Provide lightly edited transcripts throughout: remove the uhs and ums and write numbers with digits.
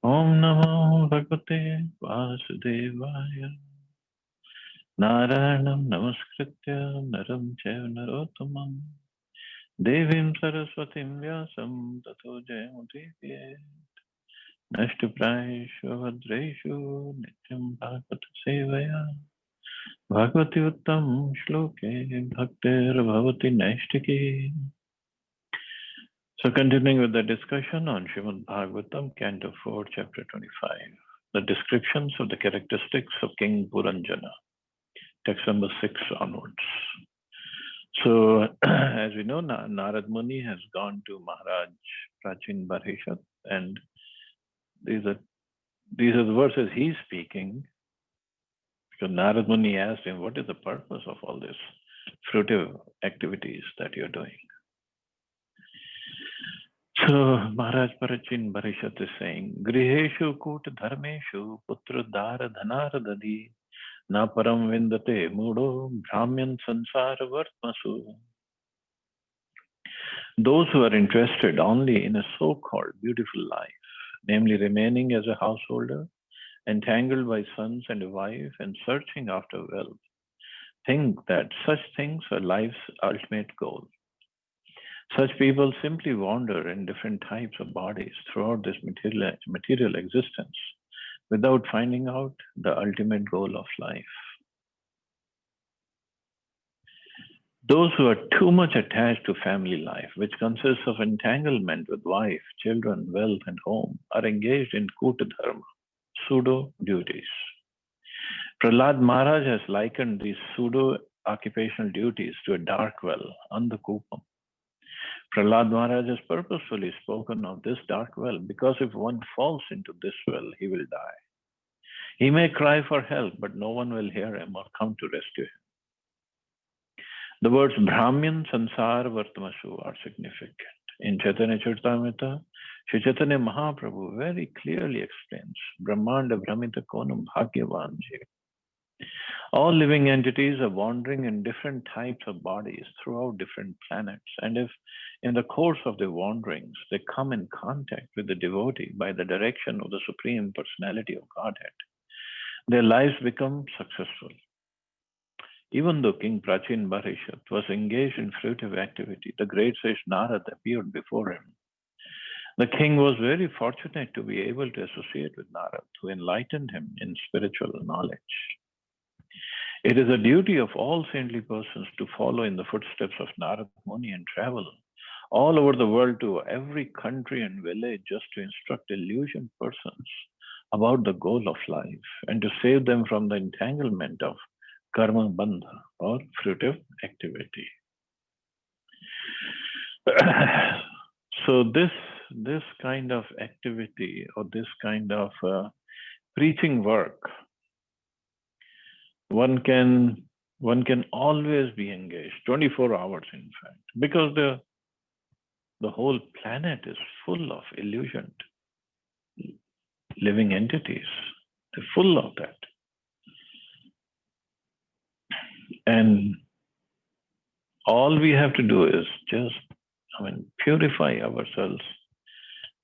Om Namo Bhagavate Vasudevaya. Narayanam Namaskritya Naram Chaiva Narottamam Devim Saraswatim Vyasam Tato Jayamudivye Nashtipraishu Bhadreshu Nityam Bhagavata Sevaya Bhagavati Uttam Shloke Bhaktir Bhavati Naishtiki. So continuing with the discussion on Srimad Bhagavatam, Canto 4, Chapter 25, the descriptions of the characteristics of King Puranjana, text number 6 onwards. So as we know, Narad Muni has gone to Maharaj Prachin Barhishat, and these are the verses he's speaking, because Narad Muni asked him, what is the purpose of all these fruitive activities that you're doing? So Maharaj Parachin Barishat is saying, Griheshu Kut Dharmeshu Putra Dara Dhanara Dadi Na Param Vindate Mudo Brahmyan Sansara Vartmasu. Those who are interested only in a so-called beautiful life, namely remaining as a householder, entangled by sons and a wife, and searching after wealth, think that such things are life's ultimate goal. Such people simply wander in different types of bodies throughout this material existence without finding out the ultimate goal of life. Those who are too much attached to family life, which consists of entanglement with wife, children, wealth, and home, are engaged in Kuta Dharma, pseudo duties. Prahlad Maharaj has likened these pseudo occupational duties to a dark well, Andhakupam. Prahlad Maharaj has purposefully spoken of this dark well because if one falls into this well, he will die. He may cry for help, but no one will hear him or come to rescue him. The words Brahmyan, Sansar, Vartmasu are significant. In Chaitanya Charitamrita, Sri Chaitanya Mahaprabhu very clearly explains Brahmanda Brahmita Konam Bhagyavan Jiva. All living entities are wandering in different types of bodies throughout different planets. And if in the course of their wanderings, they come in contact with the devotee by the direction of the Supreme Personality of Godhead, their lives become successful. Even though King Prachin Barishat was engaged in fruitive activity, the great sage Narad appeared before him. The king was very fortunate to be able to associate with Narad, who enlightened him in spiritual knowledge. It is a duty of all saintly persons to follow in the footsteps of Narad Muni and travel all over the world to every country and village just to instruct illusioned persons about the goal of life and to save them from the entanglement of karma bandha or fruitive activity. So this kind of activity or this kind of preaching work, one can always be engaged 24 hours, in fact, because the whole planet is full of illusioned living entities. They're full of that. And all we have to do is just, purify ourselves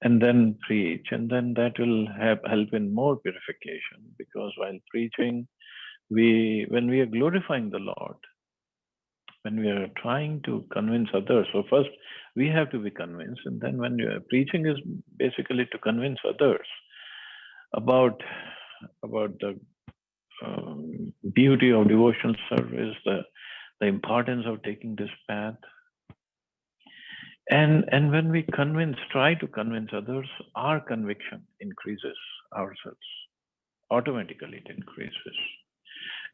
and then preach. And then that will help in more purification, because while preaching, when we are glorifying the Lord, when we are trying to convince others, so first we have to be convinced, and then when you are preaching is basically to convince others about the beauty of devotional service, the importance of taking this path. And when we try to convince others, our conviction increases ourselves. Automatically it increases.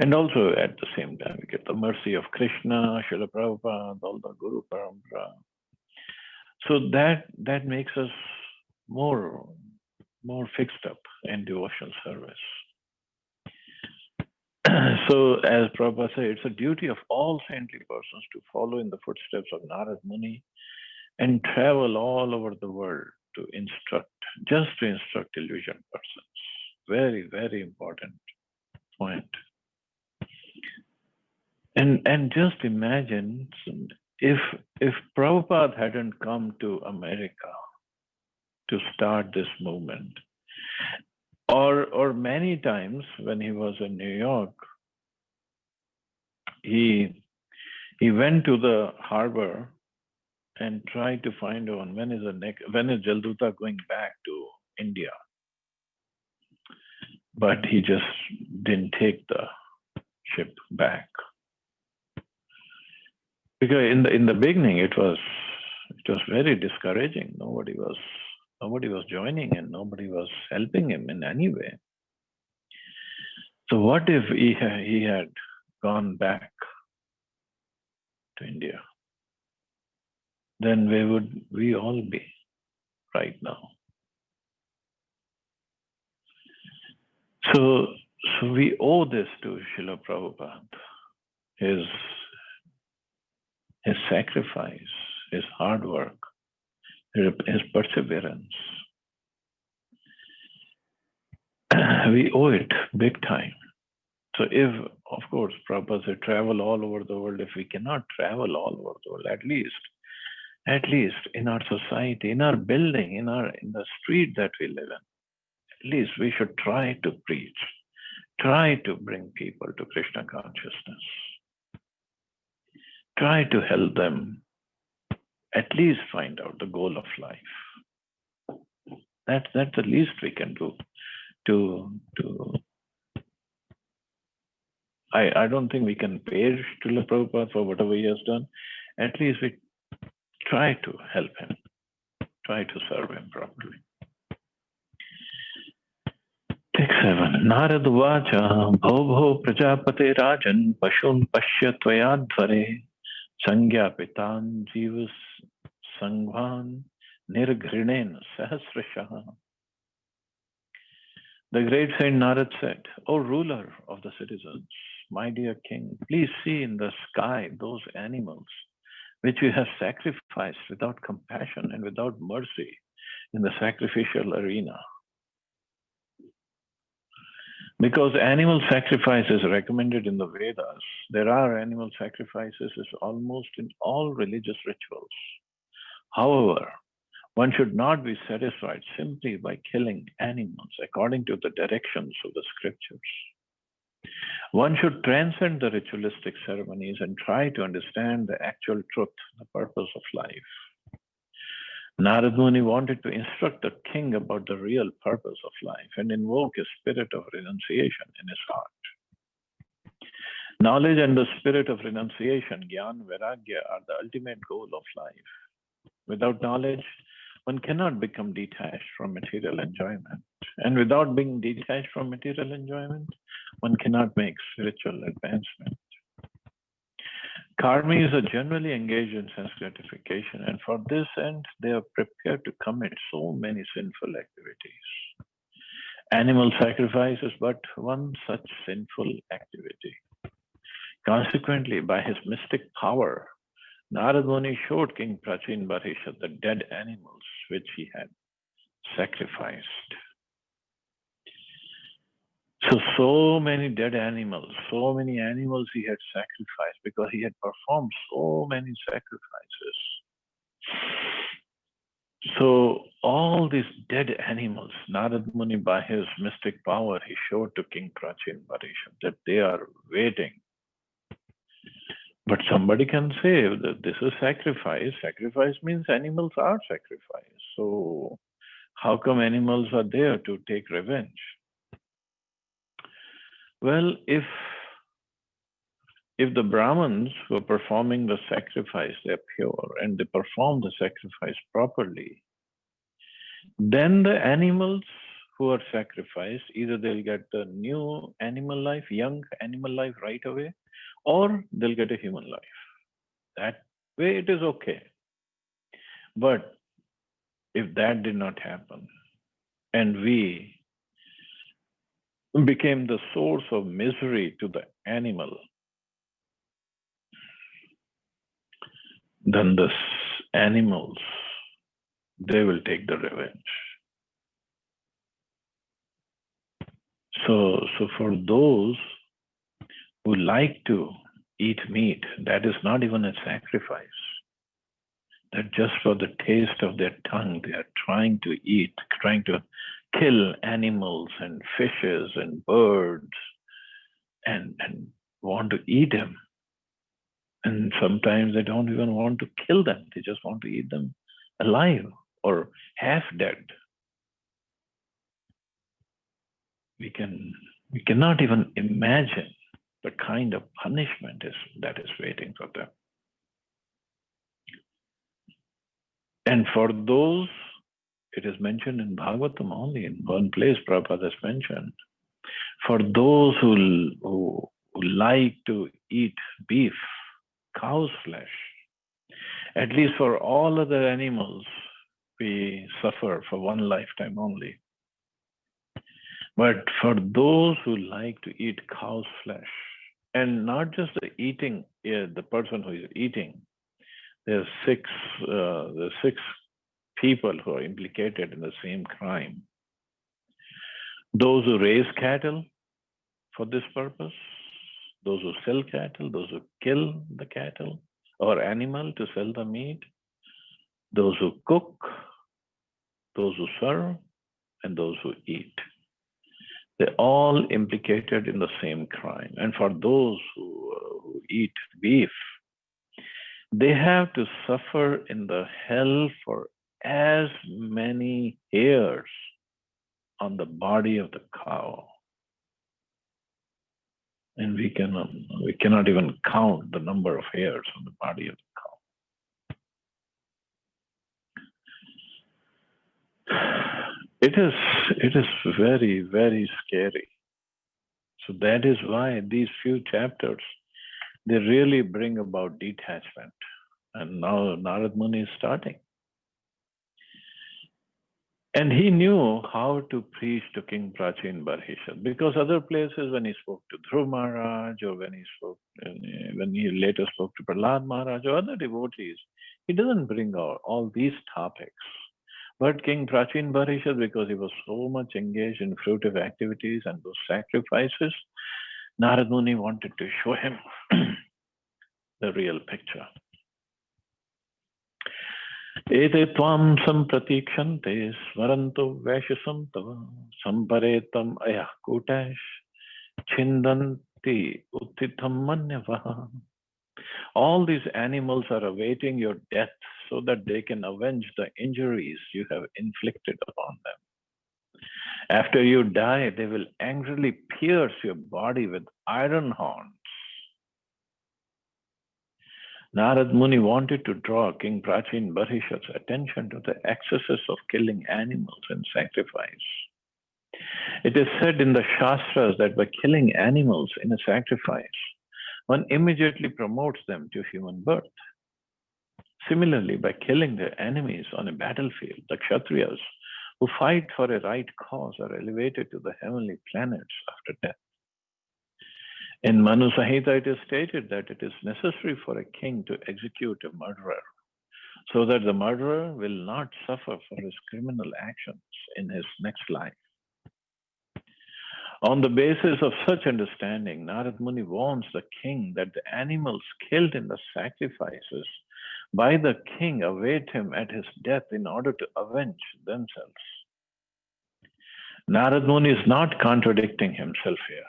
And also at the same time, we get the mercy of Krishna, Srila Prabhupada, all the Guru Parampara. So that makes us more fixed up in devotional service. So as Prabhupada said, it's a duty of all saintly persons to follow in the footsteps of Narad Muni and travel all over the world to instruct illusion persons. Very, very important point. And just imagine if Prabhupada hadn't come to America to start this movement, Or many times when he was in New York, he went to the harbor and tried to find out when is Jalduta going back to India. But he just didn't take the ship back. Because in the beginning it was very discouraging. Nobody was joining and nobody was helping him in any way. So what if he had gone back to India? Then where would we all be right now? So we owe this to Srila Prabhupada, his sacrifice, his hard work, his perseverance. We owe it big time. So if, of course, Prabhupada said travel all over the world, if we cannot travel all over the world, at least in our society, in our building, in the street that we live in, at least we should try to preach, try to bring people to Krishna consciousness, try to help them at least find out the goal of life. That's the least we can do. I don't think we can pay Srila Prabhupada for whatever he has done. At least we try to help him, try to serve him properly. 6-7. Narad Vacha Bho Prajapate Rajan Pashun Pashya Tvayadvare Sangya Pitan Jivas Sangvan Nirghrinen Sahasrashaha. The great Saint Narad said, O ruler of the citizens, my dear king, please see in the sky those animals which you have sacrificed without compassion and without mercy in the sacrificial arena. Because animal sacrifice is recommended in the Vedas, there are animal sacrifices almost in all religious rituals. However, one should not be satisfied simply by killing animals according to the directions of the scriptures. One should transcend the ritualistic ceremonies and try to understand the actual truth, the purpose of life. Narad Muni wanted to instruct the king about the real purpose of life and invoke a spirit of renunciation in his heart. Knowledge and the spirit of renunciation, Gyan, Vairagya, are the ultimate goal of life. Without knowledge, one cannot become detached from material enjoyment. And without being detached from material enjoyment, one cannot make spiritual advancement. Karmis are generally engaged in sense gratification, and for this end, they are prepared to commit so many sinful activities. Animal sacrifice is but one such sinful activity. Consequently, by his mystic power, Narad Muni showed King Prachin Barisha the dead animals which he had sacrificed. So many dead animals, so many animals he had sacrificed because he had performed so many sacrifices. So all these dead animals, Narad Muni, by his mystic power, he showed to King Prachin Barisha that they are waiting. But somebody can say that this is sacrifice. Sacrifice means animals are sacrificed. So how come animals are there to take revenge? Well, if the Brahmins were performing the sacrifice, they're pure, and they perform the sacrifice properly, then the animals who are sacrificed, either they'll get the new animal life, young animal life right away, or they'll get a human life. That way it is okay. But if that did not happen, and we became the source of misery to the animal, then the animals, they will take the revenge. So for those who like to eat meat, that is not even a sacrifice. That just for the taste of their tongue, they are trying to eat, trying to kill animals and fishes and birds and want to eat them. And sometimes they don't even want to kill them, they just want to eat them alive or half dead. We cannot even imagine the kind of punishment that is waiting for them. And for those, it is mentioned in Bhagavatam only, in one place Prabhupada has mentioned, for those who like to eat beef, cow's flesh, at least for all other animals, we suffer for one lifetime only. But for those who like to eat cow's flesh, and not just the eating, the person who is eating, there's six people who are implicated in the same crime. Those who raise cattle for this purpose, those who sell cattle, those who kill the cattle or animal to sell the meat, those who cook, those who serve, and those who eat. They're all implicated in the same crime. And for those who eat beef, they have to suffer in the hell for as many hairs on the body of the cow. And we cannot even count the number of hairs on the body of the cow. It is very, very scary. So that is why these few chapters, they really bring about detachment. And now Narad Muni is starting. And he knew how to preach to King Prachin Barhishat, because other places when he spoke to Dhruv Maharaj or when he later spoke to Prahlad Maharaj or other devotees, he doesn't bring out all these topics. But King Prachin Barhishat, because he was so much engaged in fruitive activities and those sacrifices, Narad Muni wanted to show him the real picture. Ete tvam sampratikshante smaranto vaishasam tava samparetam ayah kutash chindanti uttitam manyavaha. All these animals are awaiting your death so that they can avenge the injuries you have inflicted upon them. After you die, they will angrily pierce your body with iron horns. Narad Muni wanted to draw King Prachin Barhishat's attention to the excesses of killing animals in sacrifice. It is said in the Shastras that by killing animals in a sacrifice, one immediately promotes them to human birth. Similarly, by killing their enemies on a battlefield, the Kshatriyas who fight for a right cause are elevated to the heavenly planets after death. In Manu Samhita, it is stated that it is necessary for a king to execute a murderer so that the murderer will not suffer for his criminal actions in his next life. On the basis of such understanding, Narad Muni warns the king that the animals killed in the sacrifices by the king await him at his death in order to avenge themselves. Narad Muni is not contradicting himself here.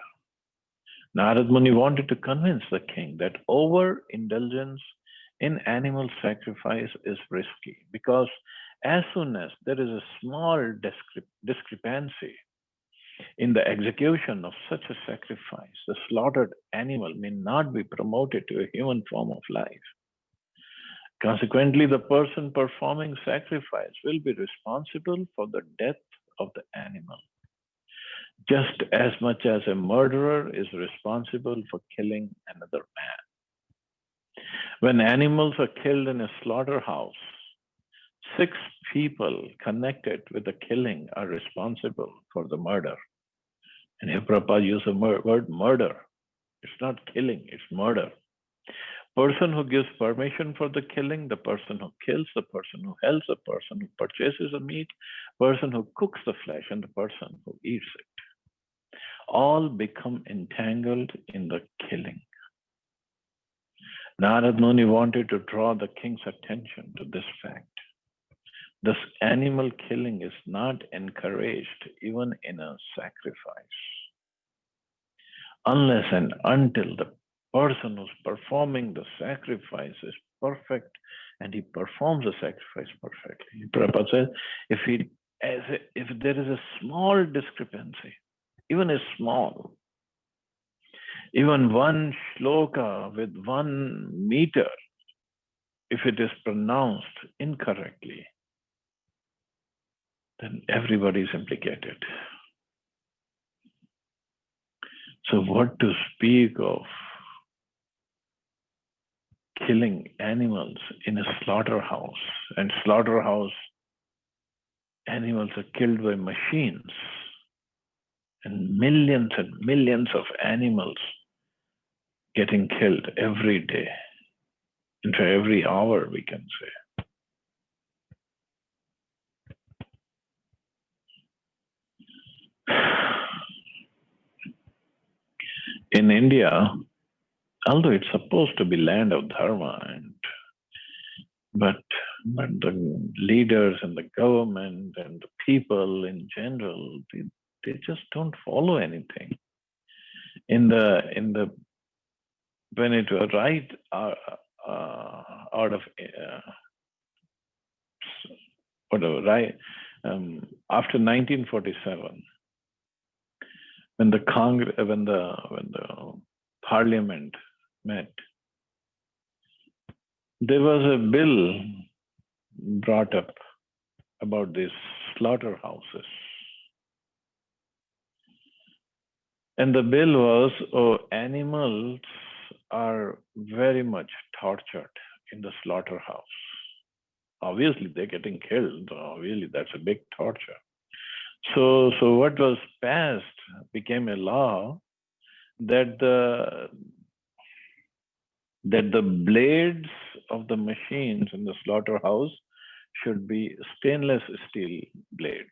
Narad Muni wanted to convince the king that overindulgence in animal sacrifice is risky, because as soon as there is a small discrepancy in the execution of such a sacrifice, the slaughtered animal may not be promoted to a human form of life. Consequently, the person performing sacrifice will be responsible for the death of the animal, just as much as a murderer is responsible for killing another man. When animals are killed in a slaughterhouse, 6 people connected with the killing are responsible for the murder. And here Prabhupada used the word murder. It's not killing, it's murder. Person who gives permission for the killing, the person who kills, the person who helps, the person who purchases the meat, person who cooks the flesh, and the person who eats it, all become entangled in the killing. Narad Muni wanted to draw the king's attention to this fact. This animal killing is not encouraged even in a sacrifice, unless and until the person who's performing the sacrifice is perfect and he performs the sacrifice perfectly. Prabhupada says, if there is a small discrepancy, even a small, even one shloka with 1 meter, if it is pronounced incorrectly, then everybody is implicated. So what to speak of killing animals in a slaughterhouse? And slaughterhouse animals are killed by machines, and millions of animals getting killed every day. In fact, every hour, we can say. In India, although it's supposed to be land of dharma, but the leaders and the government and the people in general, they just don't follow anything. When it was right out of whatever, right, after 1947, when the parliament met, there was a bill brought up about these slaughterhouses. And the bill was, animals are very much tortured in the slaughterhouse. Obviously, they're getting killed. Obviously, that's a big torture. So what was passed became a law that the blades of the machines in the slaughterhouse should be stainless steel blades,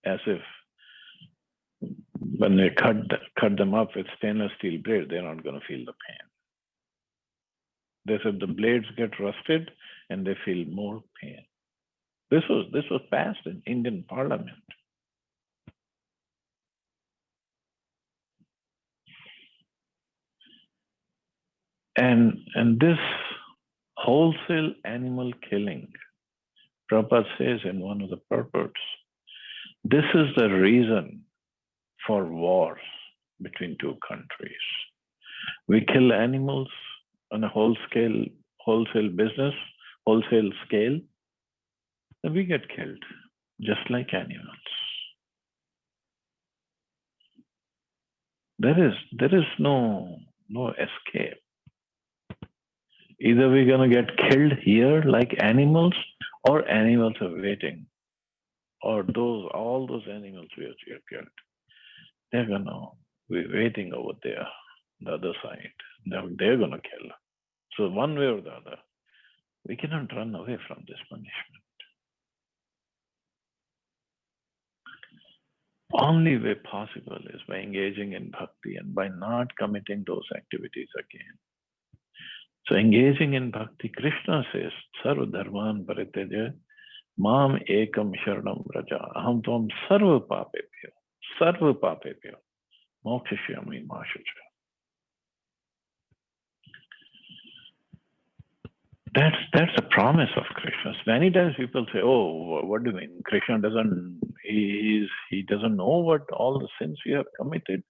as if when they cut them up with stainless steel blade, they're not going to feel the pain. They said the blades get rusted and they feel more pain. This was passed in Indian Parliament. And this wholesale animal killing, Prabhupada says in one of the purports, this is the reason for wars between two countries. We kill animals on a wholesale scale, and we get killed, just like animals. There is no escape. Either we're going to get killed here like animals, or animals are waiting, or all those animals we have killed, they're going to be waiting over there, the other side. They're going to kill. So one way or the other, we cannot run away from this punishment. Only way possible is by engaging in bhakti and by not committing those activities again. So engaging in bhakti, Krishna says, Sarva dharman parityaja mam ekam sharanam vraja aham tvam sarva papebhyo mokshashyami ma shucha. That's a promise of Krishna. Many times people say, "Oh, what do you mean? Krishna doesn't know what all the sins we have committed."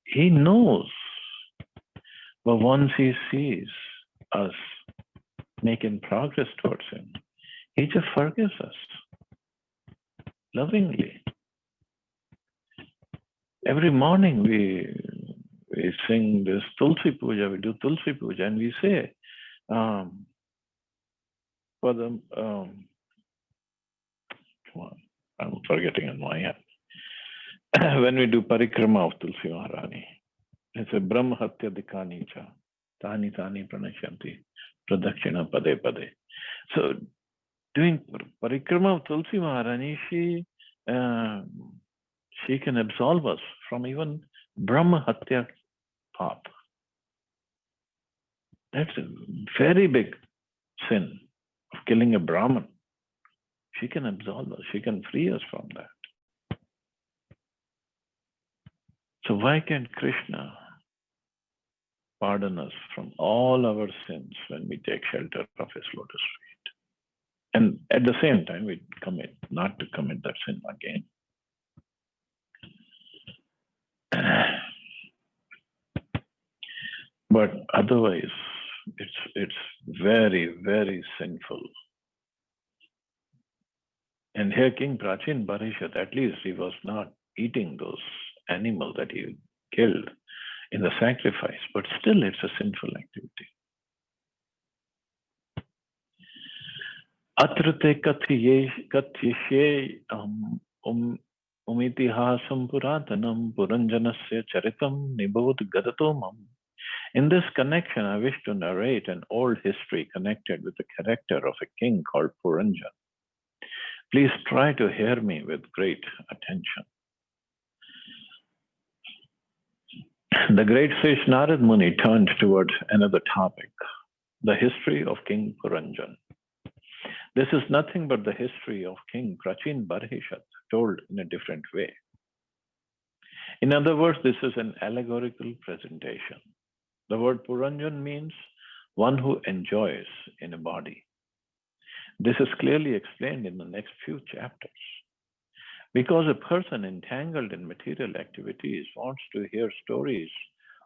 He knows, but once he sees us making progress towards him, he just forgives us lovingly. Every morning we sing this Tulsi Puja. We do Tulsi Puja, and we say. For the I'm forgetting on my hand. When we do parikrama of Tulsi Maharani, it's a Brahma Hatya Dikani Cha, Tani Pranashyanti, Pradakshina Pade Pade. So, doing parikrama of Tulsi Maharani, she can absolve us from even Brahma Hatya Pap. That's a very big sin of killing a Brahmin. She can absolve us. She can free us from that. So why can't Krishna pardon us from all our sins when we take shelter of his lotus feet? And at the same time, we commit not to commit that sin again. But otherwise, it's very, very sinful. And here King Prachin Parishad, at least he was not eating those animals that he killed in the sacrifice, but still it's a sinful activity. Atrate kathye umitihasam puratanam puranjanasya charitam nibodh gadatomam. In this connection, I wish to narrate an old history connected with the character of a king called Puranjan. Please try to hear me with great attention. The great sage Narad Muni turned towards another topic, the history of King Puranjan. This is nothing but the history of King Prachin Parishad told in a different way. In other words, this is an allegorical presentation. The word Puranjan means one who enjoys in a body. This is clearly explained in the next few chapters. Because a person entangled in material activities wants to hear stories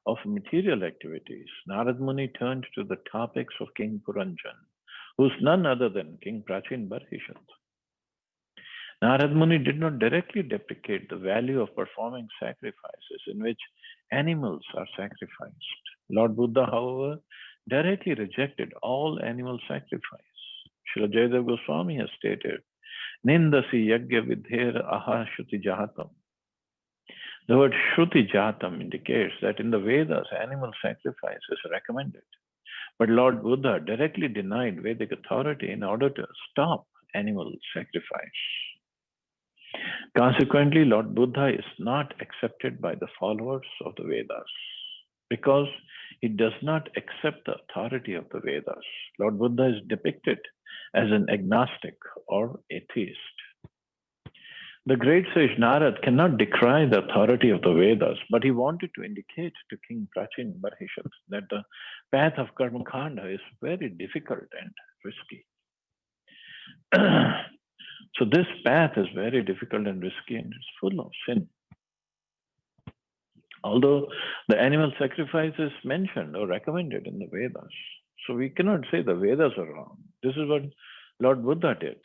of material activities, Narad Muni turned to the topics of King Puranjan, who is none other than King Prachin Parishad. Narad Muni did not directly deprecate the value of performing sacrifices in which animals are sacrificed. Lord Buddha, however, directly rejected all animal sacrifice. Srila Jayadeva Goswami has stated, Nindasi yagya vidhera aha shruti jahatam. The word shruti jahatam indicates that in the Vedas, animal sacrifice is recommended. But Lord Buddha directly denied Vedic authority in order to stop animal sacrifice. Consequently, Lord Buddha is not accepted by the followers of the Vedas because he does not accept the authority of the Vedas. Lord Buddha is depicted as an agnostic or atheist. The great sage Narad cannot decry the authority of the Vedas, but he wanted to indicate to King Prachin Parishad that the path of Karma Kanda is very difficult and risky. So this path is very difficult and risky and it's full of sin. Although the animal sacrifice is mentioned or recommended in the Vedas, so we cannot say the Vedas are wrong. This is what Lord Buddha did.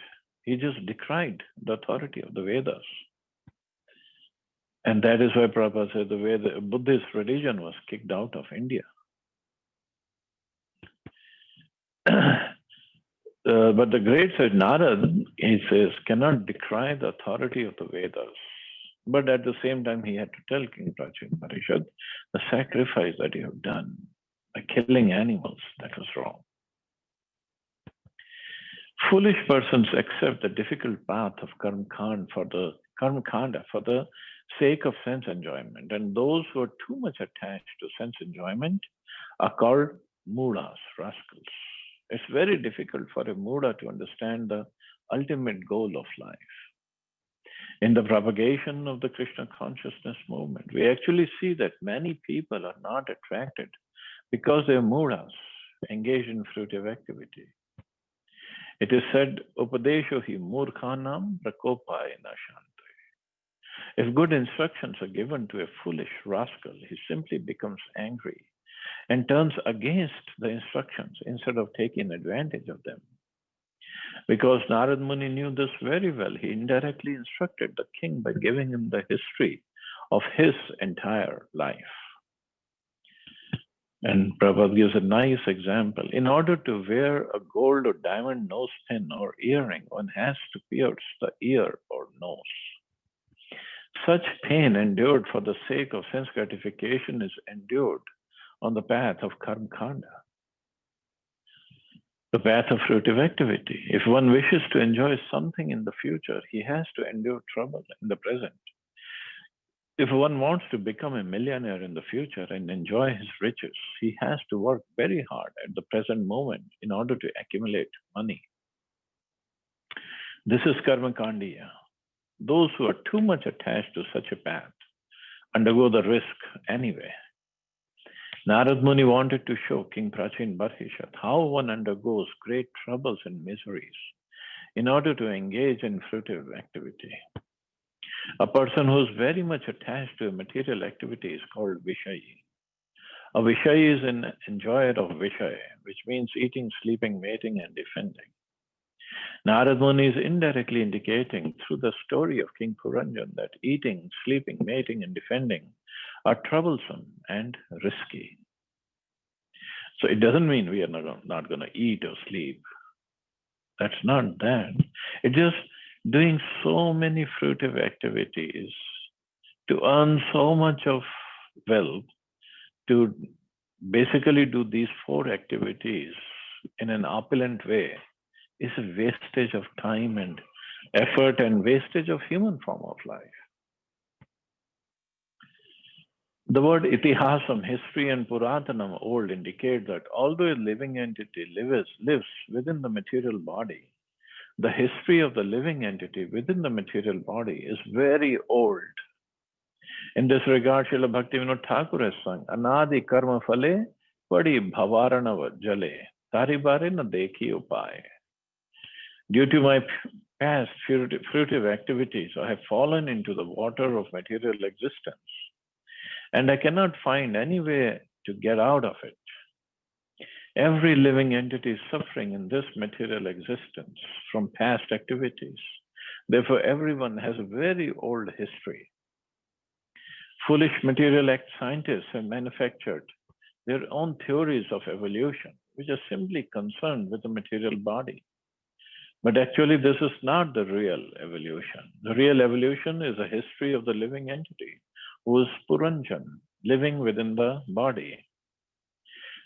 He just decried the authority of the Vedas. And that is why Prabhupada said the Buddhist religion was kicked out of India. But the great sage Narad, he says, cannot decry the authority of the Vedas. But at the same time, he had to tell King Prachin Parishad, the sacrifice that you have done by killing animals, that was wrong. Foolish persons accept the difficult path of Karma Kanda for the sake of sense enjoyment. And those who are too much attached to sense enjoyment are called Moodas, rascals. It's very difficult for a Mooda to understand the ultimate goal of life. In the propagation of the Krishna consciousness movement, we actually see that many people are not attracted because they are Moodas, engaged in fruitive activity. It is said, Upadesho hi murkhanam prakopai nashante. If good instructions are given to a foolish rascal, he simply becomes angry and turns against the instructions instead of taking advantage of them. Because Narad Muni knew this very well, he indirectly instructed the king by giving him the history of his entire life. And Prabhupada gives a nice example. In order to wear a gold or diamond nose pin or earring, one has to pierce the ear or nose. Such pain endured for the sake of sense gratification is endured on the path of Karma Kanda, the path of fruitive activity. If one wishes to enjoy something in the future, he has to endure trouble in the present. If one wants to become a millionaire in the future and enjoy his riches, he has to work very hard at the present moment in order to accumulate money. This is karma kandiya. Those who are too much attached to such a path undergo the risk anyway. Narad Muni wanted to show King Prachin Barhishat how one undergoes great troubles and miseries in order to engage in fruitive activity. A person who is very much attached to a material activity is called Vishayi. A Vishayi is an enjoyer of Vishaya, which means eating, sleeping, mating, and defending. Narad Muni is indirectly indicating through the story of King Puranjan that eating, sleeping, mating, and defending are troublesome and risky. So it doesn't mean we are not going to eat or sleep. That's not that. It's just doing so many fruitive activities to earn so much of wealth, to basically do these four activities in an opulent way is a wastage of time and effort and wastage of human form of life. The word itihasam, history, and puratanam, old, indicate that although a living entity lives within the material body, the history of the living entity within the material body is very old. In this regard, Srila Bhaktivinoda Thakur has sung, Anadi karma phale, padi bhavaranav jale, taribare na dekhi upay. Due to my past fruitive activities, I have fallen into the water of material existence, and I cannot find any way to get out of it. Every living entity is suffering in this material existence from past activities. Therefore, everyone has a very old history. Foolish material scientists have manufactured their own theories of evolution, which are simply concerned with the material body. But actually, this is not the real evolution. The real evolution is a history of the living entity, who is Puranjan, living within the body.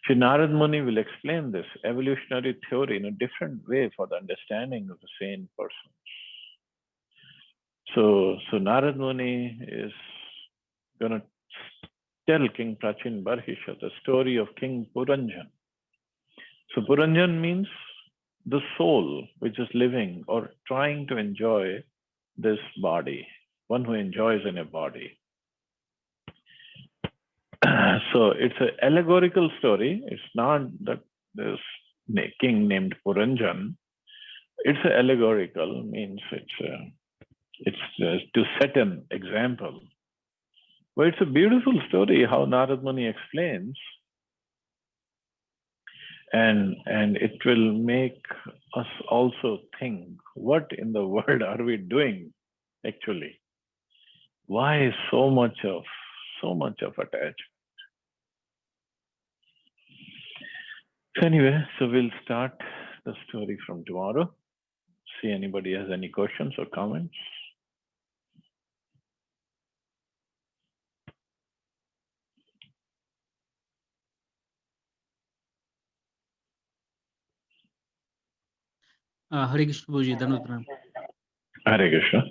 Sri Narad Muni will explain this evolutionary theory in a different way for the understanding of the sane person. So Narad Muni is going to tell King Prachin Barhisha the story of King Puranjan. So Puranjan means the soul which is living or trying to enjoy this body, one who enjoys in a body. So it's an allegorical story. It's not that this king named Puranjan. It's allegorical, means it's to set an example. But it's a beautiful story how Narad Muni explains, and it will make us also think, what in the world are we doing actually? Why so much of attachment? So anyway, so we'll start the story from tomorrow. See anybody has any questions or comments. Hare Krishna Prabhuji, Dhanavad Pranam. Hare Krishna.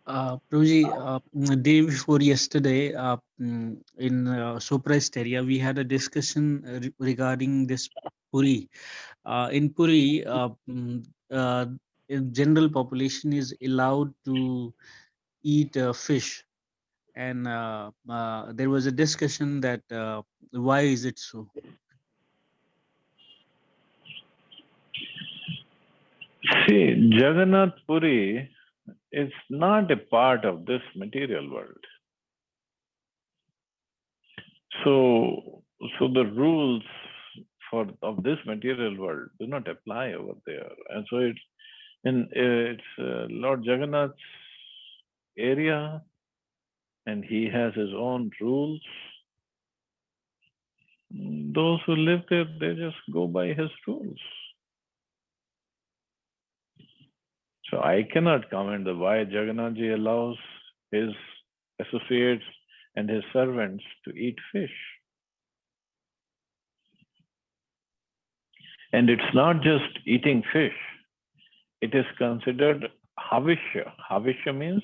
Prabhuji, the day before yesterday, in Surprised area, we had a discussion regarding this Puri. In Puri, general population is allowed to eat fish, and there was a discussion that why is it so? See, Jagannath Puri is not a part of this material world. So the rules of this material world do not apply over there, and so it's Lord Jagannath's area, and he has his own rules. Those who live there, they just go by his rules. So I cannot comment on why Jagannathji allows his associates and his servants to eat fish. And it's not just eating fish. It is considered havishya. Havishya means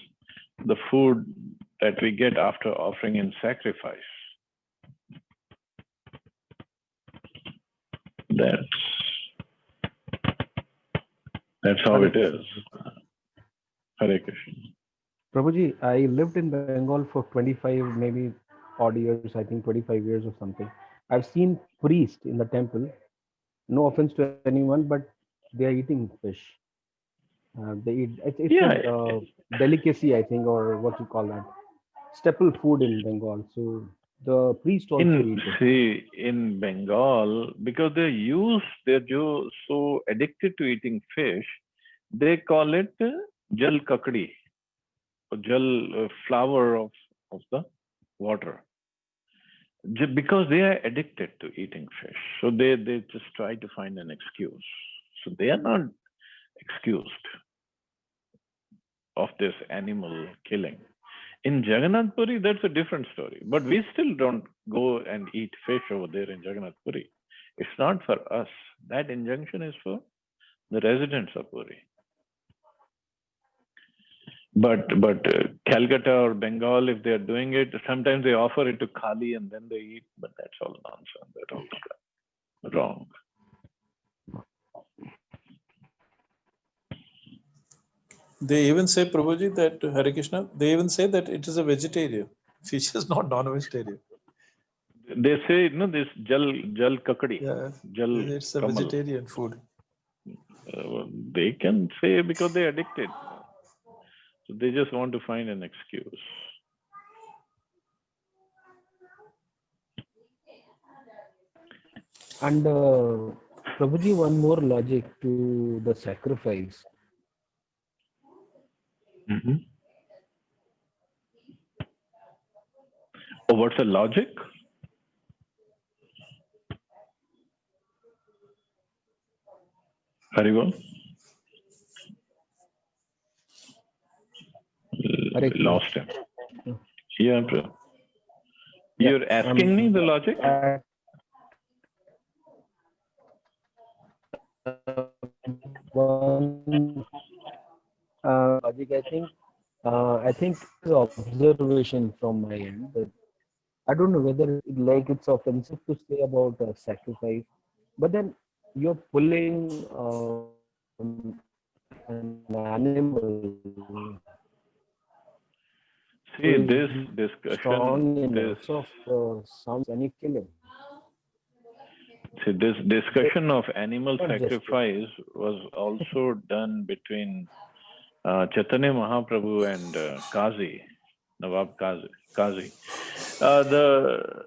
the food that we get after offering in sacrifice. That's how it is. Hare Krishna. Prabhuji, I lived in Bengal for 25, maybe odd years, I think 25 years or something. I've seen priests in the temple, no offense to anyone, but they are eating fish. They eat, it's a Yeah, delicacy, I think, or what you call that, staple food in Bengal. So the priest also in eat it. see in Bengal, because they're so addicted to eating fish, they call it jal kakdi, or jal flower of the water. Because they are addicted to eating fish, so they just try to find an excuse. So they are not excused of this animal killing. In Jagannath Puri, that's a different story. But we still don't go and eat fish over there in Jagannath Puri. It's not for us. That injunction is for the residents of Puri. But Calcutta or Bengal, if they are doing it, sometimes they offer it to Kali and then they eat. But that's all nonsense. That's all wrong. They even say, Prabhuji, that Hare Krishna, they even say that it is a vegetarian. Fish is not non-vegetarian. They say, no, this jal kakadi, Yeah, jal it's a kamal. vegetarian food. They can say because they're addicted. So they just want to find an excuse. And Prabhuji, one more logic to the sacrifice. Mm-hmm. Oh, what's the logic? Harival? Hare Krishna. Lost him. Yeah, bro. Yeah, You're asking me the logic? One logic, I think is observation from my end. But I don't know whether like it's offensive to say about sacrifice, but then you're pulling an animal See, who this is discussion, strong enough this of sounds and you kill him. see, this discussion of animal Not justice. sacrifice was also done between Chaitanya Mahaprabhu and Kazi, Nawab Kazi. The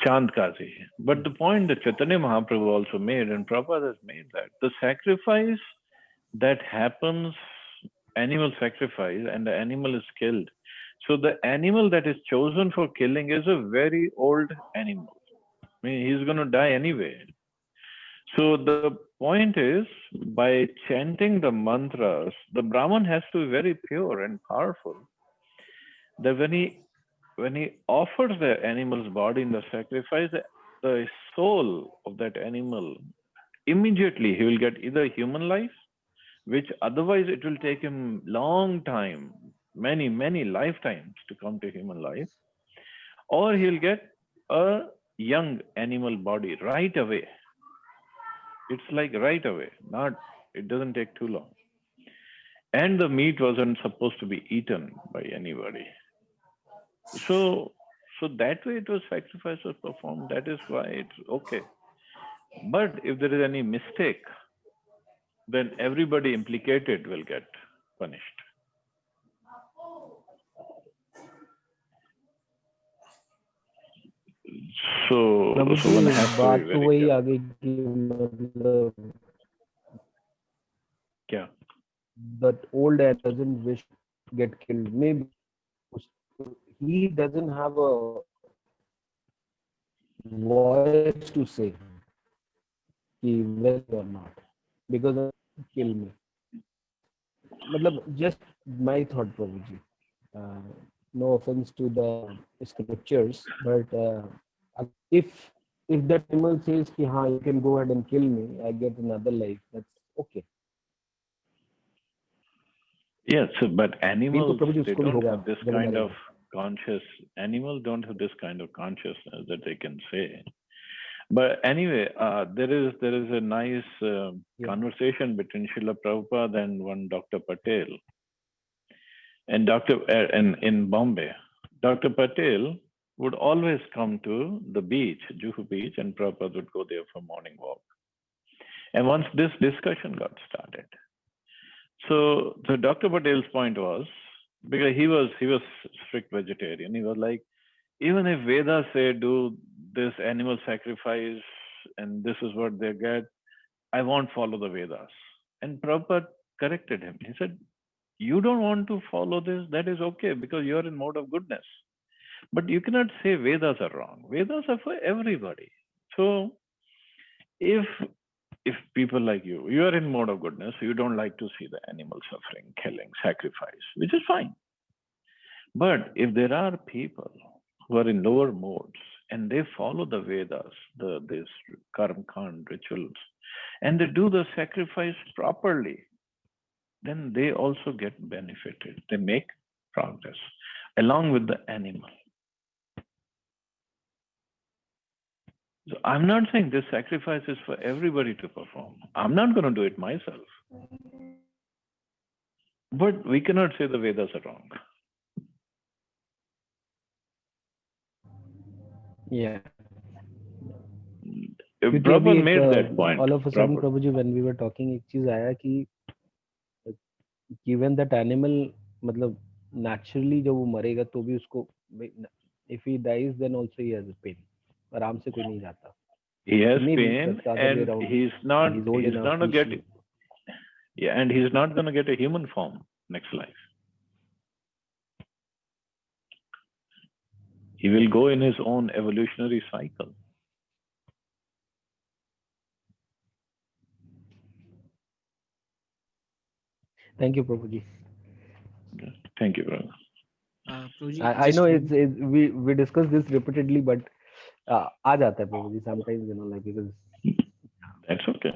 Chand Kazi. But the point that Chaitanya Mahaprabhu also made, and Prabhupada has made that, the sacrifice that happens, animal sacrifice, and the animal is killed. So the animal that is chosen for killing is a very old animal. I mean, he's going to die anyway. So the point is, by chanting the mantras, the Brahman has to be very pure and powerful. That when he offers the animal's body in the sacrifice, the soul of that animal, immediately he will get either human life, which otherwise it will take him long time, many lifetimes to come to human life, or he'll get a young animal body right away. It's like right away, it doesn't take too long. And the meat wasn't supposed to be eaten by anybody. So that way it was sacrifice was performed. That is why it's okay. But if there is any mistake, then everybody implicated will get punished. So one has to बात be तो very वही careful. आगे की मतलब Yeah. that old man doesn't wish to get killed. Maybe he doesn't have a voice to say he will or not because of kill me. मतलब just my thought, Prabhuji. Uh, no offense to the scriptures, but if that animal says कि हाँ you can go ahead and kill me, I get another life. That's okay. Yes, but animals, Prabhuji they उसको भी don't होगा have this जब kind of मरेगा. animals don't have this kind of consciousness that they can say. But anyway, there is a nice conversation between Srila Prabhupada and one Dr. Patel, and in Bombay. Dr. Patel would always come to the beach, Juhu Beach, and Prabhupada would go there for morning walk. And once this discussion got started, so Dr. Patel's point was, because he was strict vegetarian, he was like, even if Vedas say do this animal sacrifice and this is what they get, I won't follow the Vedas. And Prabhupada corrected him. He said, you don't want to follow this, that is okay, because you're in mode of goodness. But you cannot say Vedas are wrong. Vedas are for everybody. So if people like you are in mode of goodness, you don't like to see the animal suffering, killing, sacrifice, which is fine. But if there are people who are in lower modes and they follow the Vedas, these karma kand rituals, and they do the sacrifice properly, then they also get benefited. They make progress along with the animal. So I'm not saying this sacrifice is for everybody to perform. I'm not going to do it myself. But we cannot say the Vedas are wrong. Yeah. Prabhupada made that point. All of a sudden, Prabhuji, when we were talking, एक चीज आया कि given that animal, मतलब naturally जब वो मरेगा तो भी उसको, if he dies then also he has pain. आराम से कोई नहीं जाता. He has pain, and he's not going to get it. Yeah, and he's not going to get a human form next life. He will go in his own evolutionary cycle. Thank you, Prabhuji. Thank you, brother. Prabhuji, I know we discussed this repeatedly, but आ जाता है Prabhuji sometimes, like, because that's okay.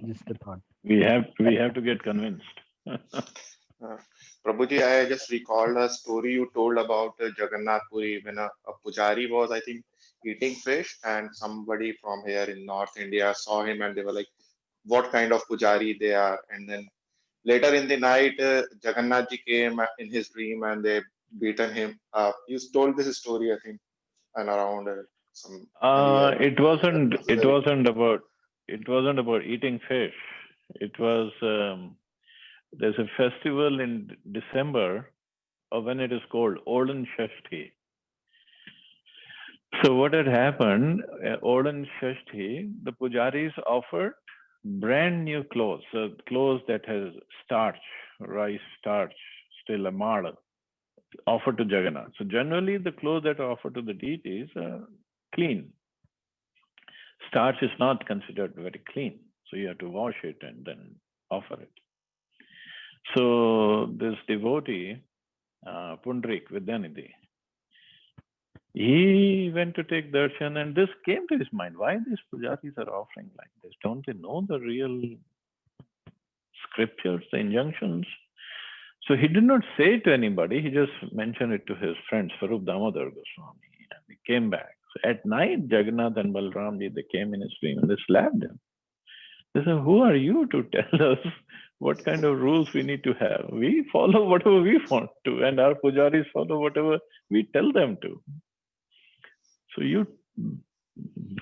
Just a thought. We have to get convinced. Prabhuji, I just recalled a story you told about Jagannath Puri when a pujari was, I think, eating fish, and somebody from here in North India saw him and they were like, what kind of pujari they are? And then later in the night, Jagannath ji came in his dream and they beaten him. You told this story, I think, and around some. It wasn't about eating fish. It was there's a festival in December, or when it is called Olan Shashti. So what had happened, Olan Shashti, the pujaris offered brand new clothes, clothes that has starch, rice starch, still a mala, offered to Jagannath. So generally the clothes that are offered to the deities are clean. Starch is not considered very clean, so you have to wash it and then offer it. So this devotee, Pundrik Vidyanidhi, he went to take darshan, and this came to his mind. Why these pujaris are offering like this? Don't they know the real scriptures, the injunctions? So he did not say it to anybody. He just mentioned it to his friend, Swarup Damodar Goswami. And he came back. So at night, Jagannath and Balramji, they came in his dream and they slapped him. They said, who are you to tell us what kind of rules we need to have? We follow whatever we want to, and our pujaris follow whatever we tell them to. So you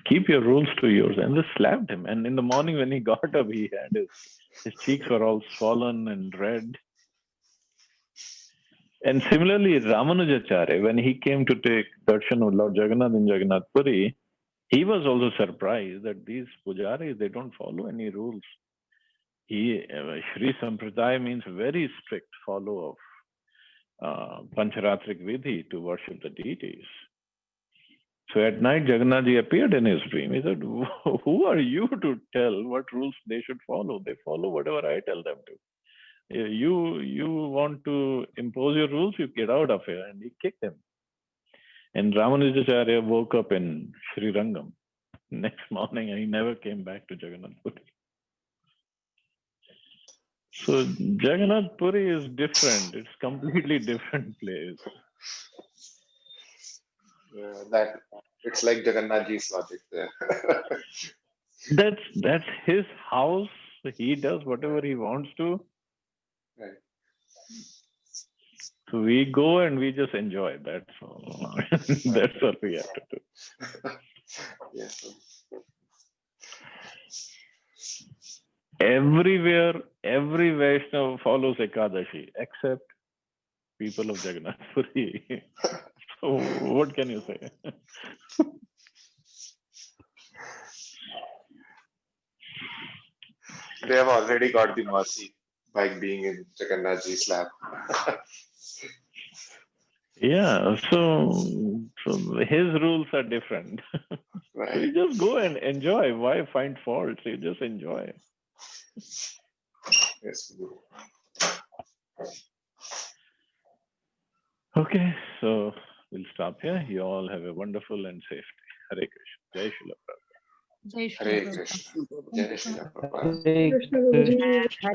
keep your rules to yours. And they slapped him. And in the morning when he got up, he had his cheeks were all swollen and red. And similarly, Ramanujacharya, when he came to take darshan of Lord Jagannath in Jagannath Puri, he was also surprised that these pujaris, they don't follow any rules. Shri Sampradaya means very strict follow of Pancharatrik Vidhi to worship the deities. So at night, Jagannathji appeared in his dream. He said, who are you to tell what rules they should follow? They follow whatever I tell them to. You want to impose your rules, you get out of here. And he kicked him. And Ramanujacharya woke up in Sri Rangam next morning, and he never came back to Jagannath Puri. So Jagannath Puri is different. It's completely different place. That it's like Jagannath Ji's logic there. That's his house. He does whatever he wants to. Right. So we go and we just enjoy. That's all. That's what we have to do. Yes. Everywhere, every Vaishnava follows Ekadashi except people of Jagannath Puri. So what can you say? They have already got the mercy by being in Jagannath Ji's lap. Yeah, so his rules are different. So Right. you just go and enjoy. Why find faults? You just enjoy. Yes. Okay, so we'll stop here. You all have a wonderful and safe day. Hare Krishna. Jai Shri Prabhupada. Jai Shri Hare Prabhupada. Krishna. Jai Shri Prabhupada. Hare Krishna Guruji,